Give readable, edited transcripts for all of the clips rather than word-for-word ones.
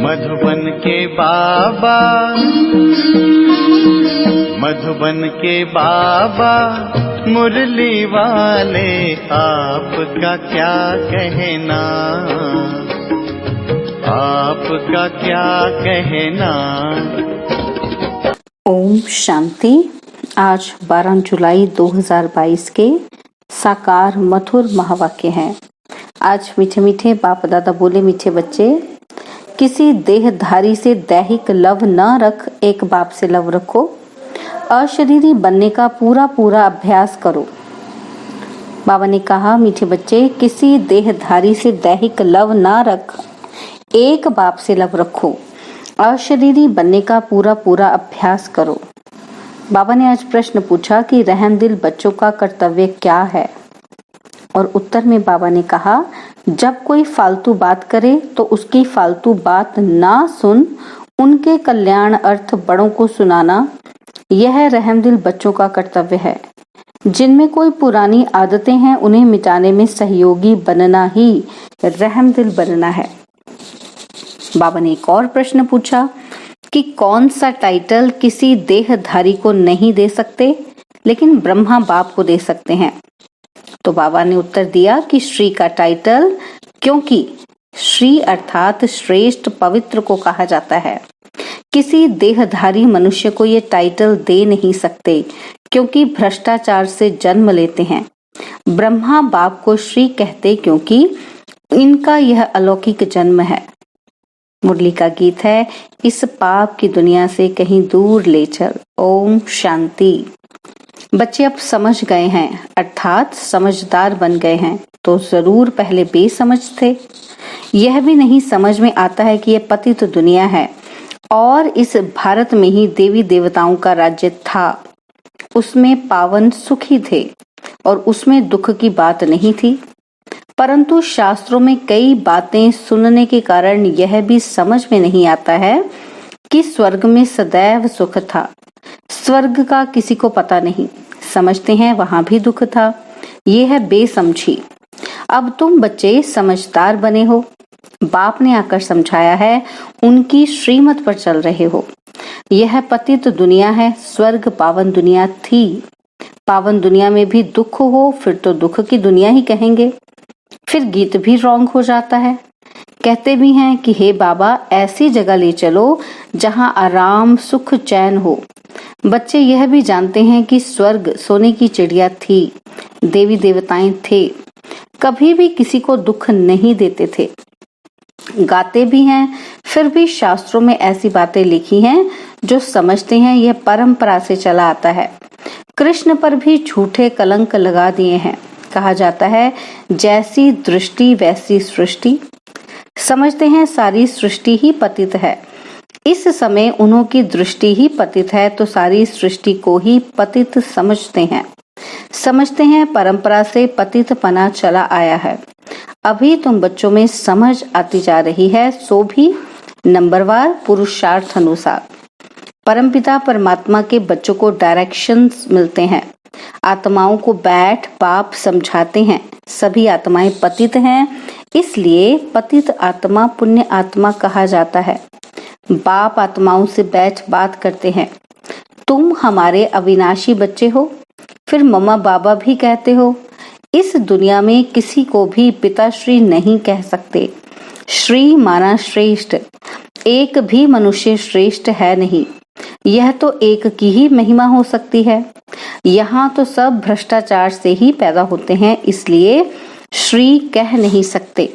मधुबन के बाबा, मधुबन के बाबा मुरली वाले, आपका क्या कहना, आपका क्या कहना। ओम शांति। आज 12 जुलाई 2022 के साकार मधुर महावाक्य हैं। आज मीठे मीठे बाप दादा बोले, मीठे बच्चे, किसी देहधारी से दैहिक लव न रख, एक बाप से लव रखो। अशरीरी बनने का पूरा पूरा अभ्यास करो। बाबा ने कहा, मीठे बच्चे, किसी देहधारी से दैहिक लव न रख, एक बाप से लव रखो। अशरीरी बनने का पूरा पूरा अभ्यास करो। बाबा ने आज प्रश्न पूछा कि रहमदिल बच्चों का कर्तव्य क्या है, और उत्तर में बाबा ने कहा, जब कोई फालतू बात करे तो उसकी फालतू बात ना सुन, उनके कल्याण अर्थ बड़ों को सुनाना, यह रहमदिल बच्चों का कर्तव्य है। जिनमें कोई पुरानी आदतें हैं, उन्हें मिटाने में सहयोगी बनना ही रहमदिल बनना है। बाबा ने एक और प्रश्न पूछा कि कौन सा टाइटल किसी देहधारी को नहीं दे सकते, लेकिन ब्रह्मा बाप को दे सकते हैं। तो बाबा ने उत्तर दिया कि श्री का टाइटल, क्योंकि श्री अर्थात श्रेष्ठ पवित्र को कहा जाता है। किसी देहधारी मनुष्य को ये टाइटल दे नहीं सकते, क्योंकि भ्रष्टाचार से जन्म लेते हैं। ब्रह्मा बाप को श्री कहते क्योंकि इनका यह अलौकिक जन्म है। मुरली का गीत है, इस पाप की दुनिया से कहीं दूर ले चल। ओम शांति। बच्चे अब समझ गए हैं, अर्थात समझदार बन गए हैं, तो जरूर पहले बेसमझ थे। यह भी नहीं समझ में आता है कि यह पतित दुनिया है और इस भारत में ही देवी देवताओं का राज्य था। उसमें पावन सुखी थे और उसमें दुख की बात नहीं थी। परंतु शास्त्रों में कई बातें सुनने के कारण यह भी समझ में नहीं आता है कि स्वर्ग में सदैव सुख था। स्वर्ग का किसी को पता नहीं, समझते हैं वहां भी दुख था। यह है बेसमझी। अब तुम बच्चे समझदार बने हो, बाप ने आकर समझाया है, उनकी श्रीमत पर चल रहे हो। यह पतित दुनिया है, स्वर्ग पावन दुनिया थी। पावन दुनिया में भी दुख हो, फिर तो दुख की दुनिया ही कहेंगे। फिर गीत भी रॉन्ग हो जाता है। कहते भी हैं कि हे बाबा, ऐसी जगह ले चलो जहां आराम सुख चैन हो। बच्चे यह भी जानते हैं कि स्वर्ग सोने की चिड़िया थी, देवी देवताएं थे, कभी भी किसी को दुख नहीं देते थे। गाते भी हैं, फिर भी शास्त्रों में ऐसी बातें लिखी हैं जो समझते हैं यह परंपरा से चला आता है। कृष्ण पर भी झूठे कलंक लगा दिए हैं। कहा जाता है, जैसी दृष्टि वैसी सृष्टि। समझते हैं सारी सृष्टि ही पतित है। इस समय उन्हों की दृष्टि ही पतित है, तो सारी सृष्टि को ही पतित समझते हैं। समझते हैं परंपरा से पतितपना चला आया है। अभी तुम बच्चों में समझ आती जा रही है, सो भी नंबरवार पुरुषार्थ अनुसार। परमपिता परमात्मा के बच्चों को डायरेक्शंस मिलते हैं। आत्माओं को बैठ बाप समझाते हैं। सभी आत्माएं पतित हैं, इसलिए पतित आत्मा पुण्य आत्मा कहा जाता है। बाप आत्माओं से बैठ बात करते हैं, तुम हमारे अविनाशी बच्चे हो। फिर मम्मा बाबा भी कहते हो। इस दुनिया में किसी को भी पिताश्री नहीं कह सकते। श्री माना श्रेष्ठ, एक भी मनुष्य श्रेष्ठ है नहीं। यह तो एक की ही महिमा हो सकती है। यहाँ तो सब भ्रष्टाचार से ही पैदा होते हैं, इसलिए श्री कह नहीं सकते।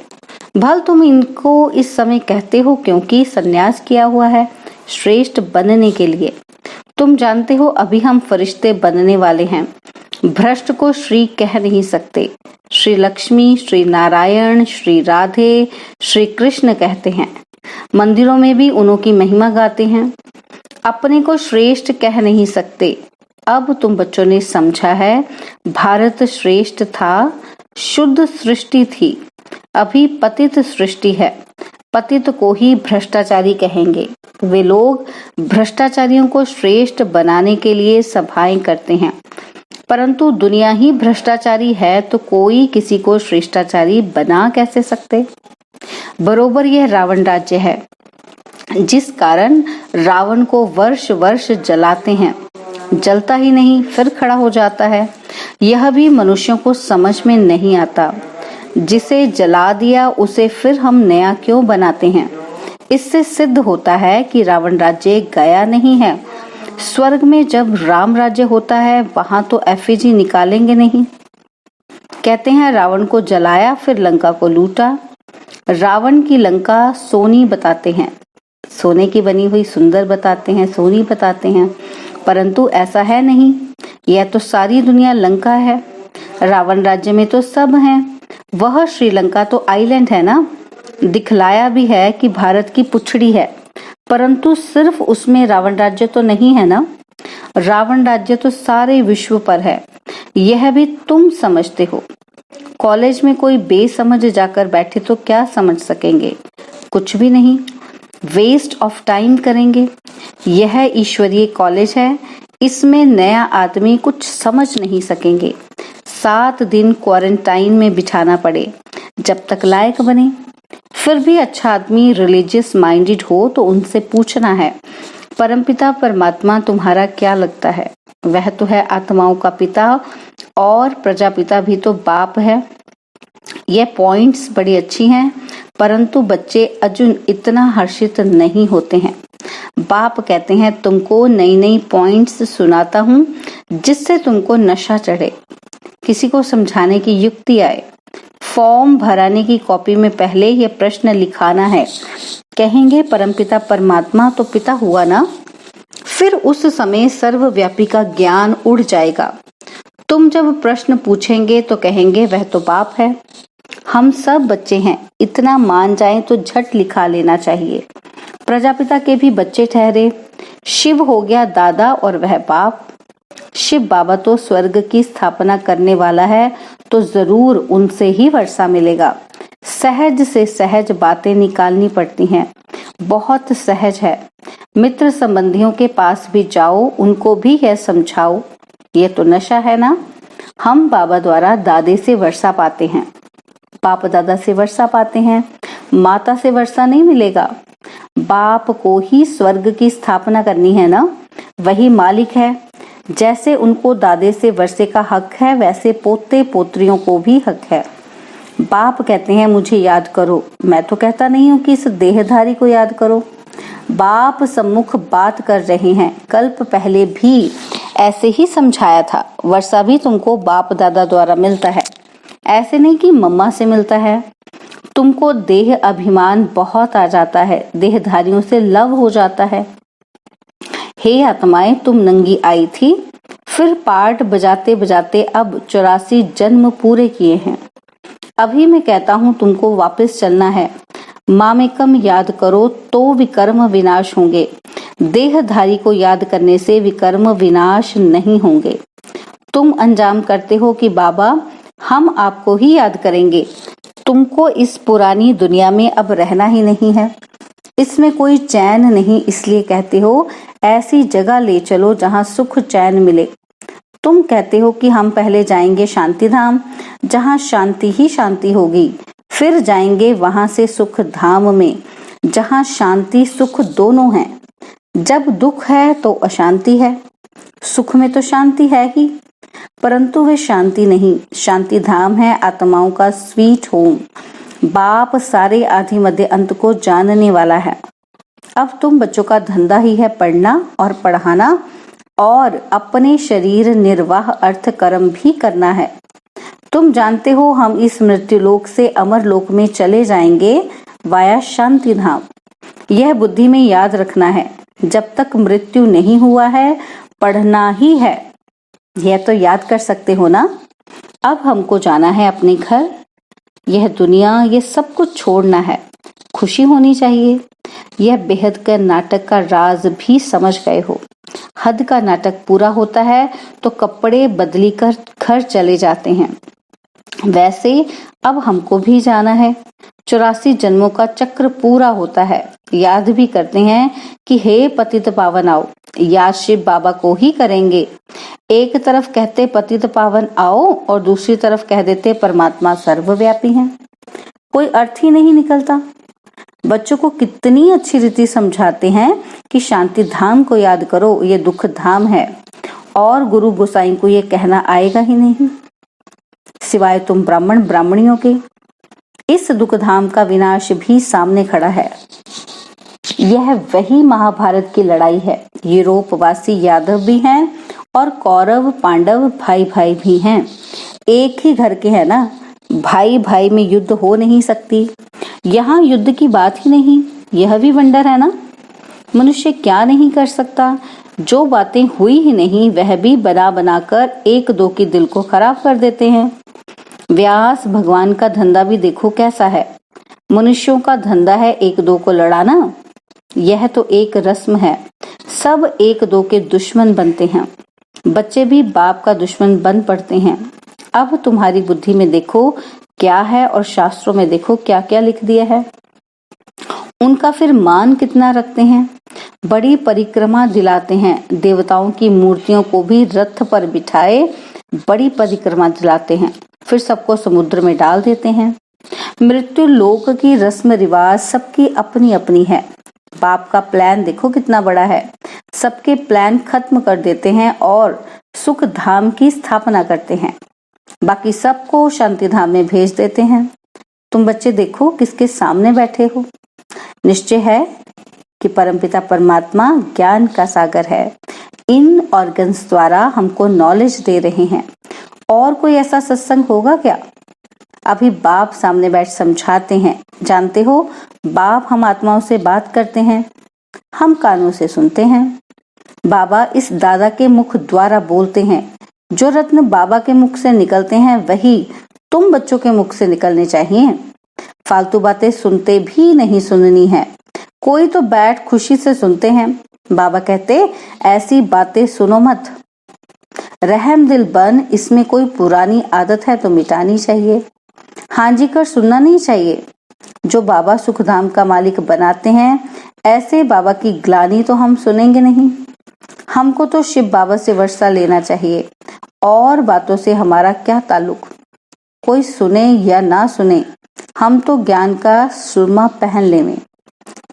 भल तुम इनको इस समय कहते हो क्योंकि सन्यास किया हुआ है श्रेष्ठ बनने के लिए। तुम जानते हो अभी हम फरिश्ते बनने वाले हैं। भ्रष्ट को श्री कह नहीं सकते। श्री लक्ष्मी, श्री नारायण, श्री राधे, श्री कृष्ण कहते हैं। मंदिरों में भी उन्हों की महिमा गाते हैं। अपने को श्रेष्ठ कह नहीं सकते। अब तुम बच्चों ने समझा है, भारत श्रेष्ठ था, शुद्ध सृष्टि थी। अभी पतित सृष्टि है। पतित को ही भ्रष्टाचारी कहेंगे। वे लोग भ्रष्टाचारियों को श्रेष्ठ बनाने के लिए सभाएं करते हैं, परंतु दुनिया ही भ्रष्टाचारी है, तो कोई किसी को श्रेष्ठाचारी बना कैसे सकते। बरोबर यह रावण राज्य है। जिस कारण रावण को वर्ष वर्ष जलाते हैं। जलता ही नहीं, फिर खड़ा हो जाता है। यह भी मनुष्यों को समझ में नहीं आता। जिसे जला दिया उसे फिर हम नया क्यों बनाते हैं। इससे सिद्ध होता है कि रावण राज्य गया नहीं है। स्वर्ग में जब राम राज्य होता है वहां तो एफिजी निकालेंगे नहीं। कहते हैं रावण को जलाया, फिर लंका को लूटा। रावण की लंका सोनी बताते हैं, सोने की बनी हुई सुंदर बताते हैं, सोनी बताते हैं, परंतु ऐसा है नहीं। यह तो सारी दुनिया लंका है। रावण राज्य में तो सब हैं। वह श्रीलंका तो आइलैंड है ना। दिखलाया भी है कि भारत की पुछड़ी है, परंतु सिर्फ उसमें रावण राज्य तो नहीं है ना। रावण राज्य तो सारे विश्व पर है। यह भी तुम समझते हो। कॉलेज में कोई बेसमझ जाकर बैठे तो क्या समझ सकेंगे? कुछ भी नहीं। वेस्ट ऑफ टाइम करेंगे। यह ईश्वरीय कॉलेज है। इसमें नया आदमी कुछ समझ नहीं सकेंगे। 7 दिन क्वारंटाइन में बिठाना पड़े जब तक लायक बने। फिर भी अच्छा आदमी रिलीजियस माइंडेड हो तो उनसे पूछना है, परमपिता परमात्मा तुम्हारा क्या लगता है? वह तो है आत्माओं का पिता और प्रजापिता भी तो बाप है। यह पॉइंट्स बड़ी अच्छी हैं, परंतु बच्चे अर्जुन इतना हर्षित नहीं होते हैं। बाप कहते हैं तुमको नई नई पॉइंट्स सुनाता हूँ जिससे तुमको नशा चढ़े, किसी को समझाने की युक्ति आए। फॉर्म भराने की कॉपी में पहले यह प्रश्न लिखाना है। कहेंगे परमपिता परमात्मा तो पिता हुआ ना। फिर उस समय सर्वव्यापी का ज्ञान उड़ जाएगा। तुम जब प्रश्न पूछेंगे तो कहेंगे वह तो बाप है। हम सब बच्चे हैं, इतना मान जाएं तो झट लिखा लेना चाहिए। प्रजापिता के भी बच्चे ठहरे। शिव हो गया दादा और वह बाप। शिव बाबा तो स्वर्ग की स्थापना करने वाला है, तो जरूर उनसे ही वर्षा मिलेगा। सहज से सहज बातें निकालनी पड़ती हैं, बहुत सहज है। मित्र संबंधियों के पास भी जाओ, उनको भी यह समझाओ। ये तो नशा है ना। हम बाबा द्वारा दादे से वर्षा पाते हैं, बाप दादा से वर्षा पाते हैं, माता से वर्षा नहीं मिलेगा। बाप को ही स्वर्ग की स्थापना करनी है ना, वही मालिक है। जैसे उनको दादे से वर्षे का हक है, वैसे पोते पोत्रियों को भी हक है। बाप कहते हैं मुझे याद करो, मैं तो कहता नहीं हूँ कि इस देहधारी को याद करो। बाप सम्मुख बात कर रहे हैं। कल्प पहले भी ऐसे ही समझाया था। वर्षा भी तुमको बाप दादा द्वारा मिलता है, ऐसे नहीं कि मम्मा से मिलता है। तुमको देह अभिमान बहुत आ जाता है, देहधारियों से लव हो जाता है। हे आत्माएं, तुम नंगी आई थी, फिर पार्ट बजाते बजाते अब 84 जन्म पूरे किए हैं। अभी मैं कहता हूँ तुमको वापस चलना है। मामेकम याद करो तो विकर्म विनाश होंगे। देहधारी को याद करने से विकर्म विनाश नहीं होंगे। तुम अंजाम करते हो कि बाबा हम आपको ही याद करेंगे। तुमको इस पुरानी दुनिया में अब रहना ही नहीं है। इसमें कोई चैन नहीं, इसलिए कहते हो ऐसी जगह ले चलो जहाँ सुख चैन मिले। तुम कहते हो कि हम पहले जाएंगे शांति धाम, जहाँ शांति ही शांति होगी। फिर जाएंगे वहां से सुख धाम में, जहाँ शांति सुख दोनों हैं। जब दुख है तो अशांति है, सुख में तो शांति है ही, परंतु वह शांति नहीं, शांति धाम है, आत्माओं का स्वीट होम। बाप सारे आदि मध्य अंत को जानने वाला है। अब तुम बच्चों का धंधा ही है पढ़ना और पढ़ाना, और अपने शरीर निर्वाह अर्थ कर्म भी करना है। तुम जानते हो हम इस मृत्यु लोक से अमर लोक में चले जाएंगे वाया शांति धाम। यह बुद्धि में याद रखना है। जब तक मृत्यु नहीं हुआ है पढ़ना ही है। यह तो याद कर सकते हो ना। अब हमको जाना है अपने घर। यह दुनिया, ये सब कुछ छोड़ना है। खुशी होनी चाहिए। यह बेहद का नाटक का राज भी समझ गए हो। हद का नाटक पूरा होता है तो कपड़े बदली कर घर चले जाते हैं। वैसे अब हमको भी जाना है। 84 जन्मों का चक्र पूरा होता है। याद भी करते हैं कि हे पतित पावन आओ। याद शिव बाबा को ही करेंगे। एक तरफ कहते पतित पावन आओ और दूसरी तरफ कह देते परमात्मा सर्वव्यापी हैं। कोई अर्थ ही नहीं निकलता। बच्चों को कितनी अच्छी रीति समझाते हैं कि शांति धाम को याद करो, ये दुख धाम है, और गुरु गोसाई को ये कहना आएगा ही नहीं, सिवाय तुम ब्राह्मण ब्राह्मणियों के। इस दुख धाम का विनाश भी सामने खड़ा है। यह वही महाभारत की लड़ाई है। यूरोपवासी यादव भी हैं और कौरव पांडव भाई भाई भी हैं। एक ही घर के हैं ना, भाई भाई में युद्ध हो नहीं सकती। यहाँ युद्ध की बात ही नहीं, यह भी वंडर है ना। मनुष्य क्या नहीं कर सकता, जो बातें हुई ही नहीं वह भी बना बनाकर एक दो के दिल को खराब कर देते हैं। व्यास भगवान का धंधा भी देखो कैसा है। मनुष्यों का धंधा है एक दो को लड़ाना। यह तो एक रस्म है, सब एक दो के दुश्मन बनते हैं। बच्चे भी बाप का दुश्मन बन पड़ते हैं। अब तुम्हारी बुद्धि में देखो क्या है और शास्त्रों में देखो क्या क्या लिख दिया है। उनका फिर मान कितना रखते हैं। बड़ी परिक्रमा दिलाते हैं, देवताओं की मूर्तियों को भी रथ पर बिठाए बड़ी परिक्रमा दिलाते हैं, फिर सबको समुद्र में डाल देते हैं। मृत्यु लोक की रस्म रिवाज सबकी अपनी अपनी है। बाप का प्लान देखो कितना बड़ा है। सबके प्लान खत्म कर देते हैं और सुख धाम की स्थापना करते हैं, बाकी सबको शांति धाम में भेज देते हैं। तुम बच्चे देखो किसके सामने बैठे हो। निश्चय है कि परमपिता परमात्मा ज्ञान का सागर है। इन ऑर्गन्स द्वारा हमको नॉलेज दे रहे हैं। और कोई ऐसा सत्संग होगा क्या? अभी बाप सामने बैठ समझाते हैं। जानते हो, बाप हम आत्माओं से बात करते हैं, हम कानों से सुनते हैं। बाबा इस दादा के मुख द्वारा बोलते हैं। जो रत्न बाबा के मुख से निकलते हैं वही तुम बच्चों के मुख से निकलने चाहिए। फालतू बातें सुनते भी नहीं सुननी है। कोई तो बैठ खुशी से सुनते हैं। बाबा कहते ऐसी बातें सुनो मत। रहम दिल बन, इसमें कोई पुरानी आदत है तो मिटानी चाहिए। हाँ जी कर सुनना नहीं चाहिए। जो बाबा सुखधाम का मालिक बनाते हैं, ऐसे बाबा की ग्लानी तो हम सुनेंगे नहीं। हमको तो शिव बाबा से वर्षा लेना चाहिए। और बातों से हमारा क्या ताल्लुक। कोई सुने या ना सुने, हम तो ज्ञान का सुरमा पहन लेंगे।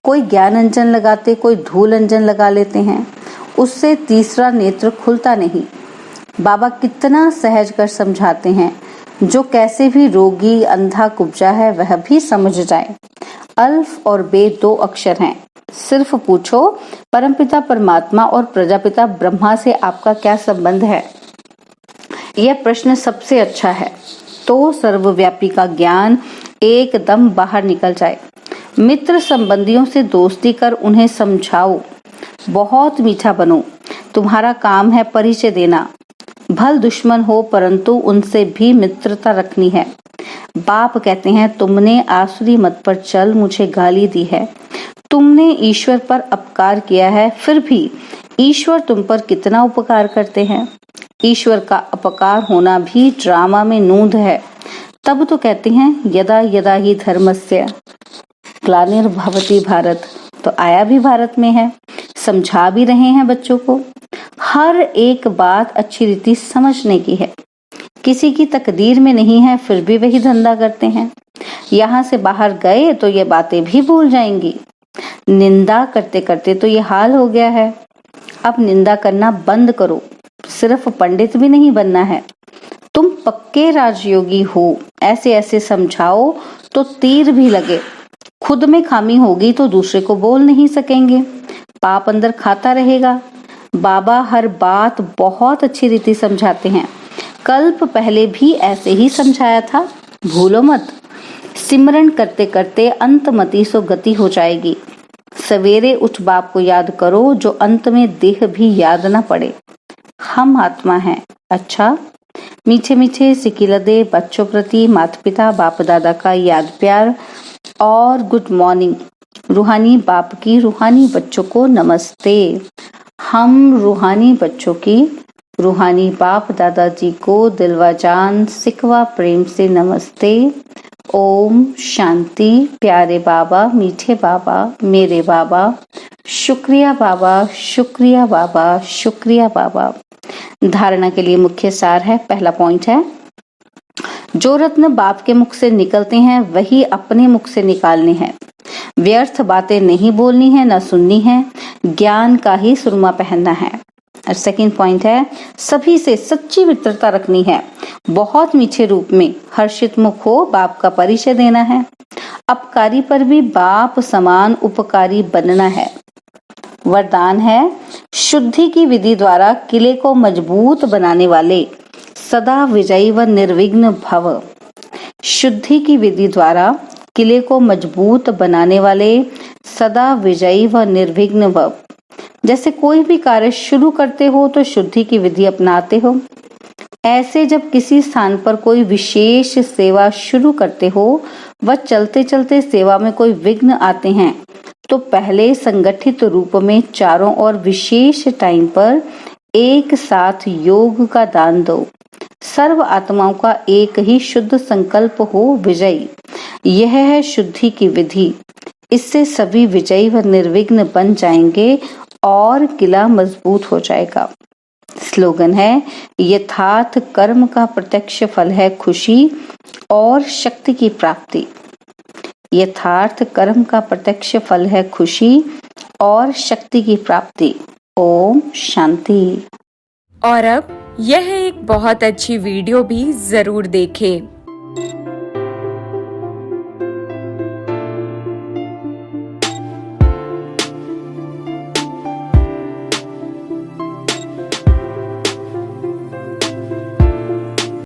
कोई ज्ञान अंजन लगाते, कोई धूल अंजन लगा लेते हैं, उससे तीसरा नेत्र खुलता नहीं। बाबा कितना सहज कर समझाते हैं। जो कैसे भी रोगी अंधा कुब्जा है वह भी समझ जाए। अल्फ और बे दो अक्षर हैं। सिर्फ पूछो परमपिता परमात्मा और प्रजापिता ब्रह्मा से आपका क्या संबंध है। यह प्रश्न सबसे अच्छा है तो सर्वव्यापी का ज्ञान एकदम बाहर निकल जाए। मित्र संबंधियों से दोस्ती कर उन्हें समझाओ। बहुत मीठा बनो। तुम्हारा काम है परिचय देना। भल दुश्मन हो परंतु उनसे भी मित्रता रखनी है। बाप कहते हैं तुमने आसुरी मत पर चल मुझे गाली दी है। तुमने ईश्वर पर अपकार किया है, फिर भी ईश्वर तुम पर कितना उपकार करते हैं। ईश्वर का अपकार होना भी ड्रामा में नूंद है। तब तो कहते हैं यदा यदा ही धर्मस्य ग्लानिर्भवति भारत। तो आया भी भारत में है। समझा भी रहे हैं बच्चों को। हर एक बात अच्छी रीति समझने की है। किसी की तकदीर में नहीं है, फिर भी वही धंधा करते हैं। यहाँ से बाहर गए तो ये बातें भी भूल जाएंगी। निंदा करते करते तो ये हाल हो गया है। अब निंदा करना बंद करो। सिर्फ पंडित भी नहीं बनना है, तुम पक्के राजयोगी हो। ऐसे ऐसे समझाओ तो तीर भी लगे। खुद में खामी होगी तो दूसरे को बोल नहीं सकेंगे। पाप अंदर खाता रहेगा। बाबा हर बात बहुत अच्छी रीति समझाते हैं। कल्प पहले भी ऐसे ही समझाया था, भूलो मत। सिमरन करते करते अंतमति सो गति हो जाएगी। सवेरे उठ बाप को याद करो, जो अंत में देह भी याद ना पड़े। हम आत्मा हैं। अच्छा, मीठे मीठे सिकिलदे बच्चों प्रति माता पिता बाप दादा का याद प्यार और गुड मॉर्निंग। रूहानी बाप की रूहानी बच्चों को नमस्ते। हम रूहानी बच्चों की रूहानी बाप दादाजी को दिलवा जान सिकवा प्रेम से नमस्ते। ओम शांति। प्यारे बाबा, मीठे बाबा, मेरे बाबा, शुक्रिया बाबा, शुक्रिया बाबा, शुक्रिया बाबा। धारणा के लिए मुख्य सार है। पहला पॉइंट है, जो रत्न बाप के मुख से निकलते हैं वही अपने मुख से निकालने हैं। व्यर्थ बातें नहीं बोलनी है, न सुननी है, ज्ञान का ही सुरमा पहनना है। और सेकंड पॉइंट है, सभी से सच्ची मित्रता रखनी है, बहुत मीठे रूप में हर्षित मुख हो बाप का परिचय देना है, अपकारी पर भी बाप समान उपकारी बनना है। वरदान है, शुद्धि की विधि द्वारा किले को मजबूत बनाने वाले सदा विजयी व निर्विघ्न भव। शुद्धि की विधि द्वारा किले को मजबूत बनाने वाले सदा विजयी व निर्विघ्न भव। जैसे कोई भी कार्य शुरू करते हो तो शुद्धि की विधि अपनाते हो, ऐसे जब किसी स्थान पर कोई विशेष सेवा शुरू करते हो व चलते चलते सेवा में कोई विघ्न आते हैं तो पहले संगठित रूप में चारों ओर विशेष टाइम पर एक साथ योग का दान दो। सर्व आत्माओं का एक ही शुद्ध संकल्प हो विजयी। यह है शुद्धि की विधि। इससे सभी विजयी व निर्विघ्न बन जाएंगे और किला मजबूत हो जाएगा। स्लोगन है, यथार्थ कर्म का प्रत्यक्ष फल है खुशी और शक्ति की प्राप्ति। यथार्थ कर्म का प्रत्यक्ष फल है खुशी और शक्ति की प्राप्ति। ओम शांति। और अब यह एक बहुत अच्छी वीडियो भी जरूर देखें।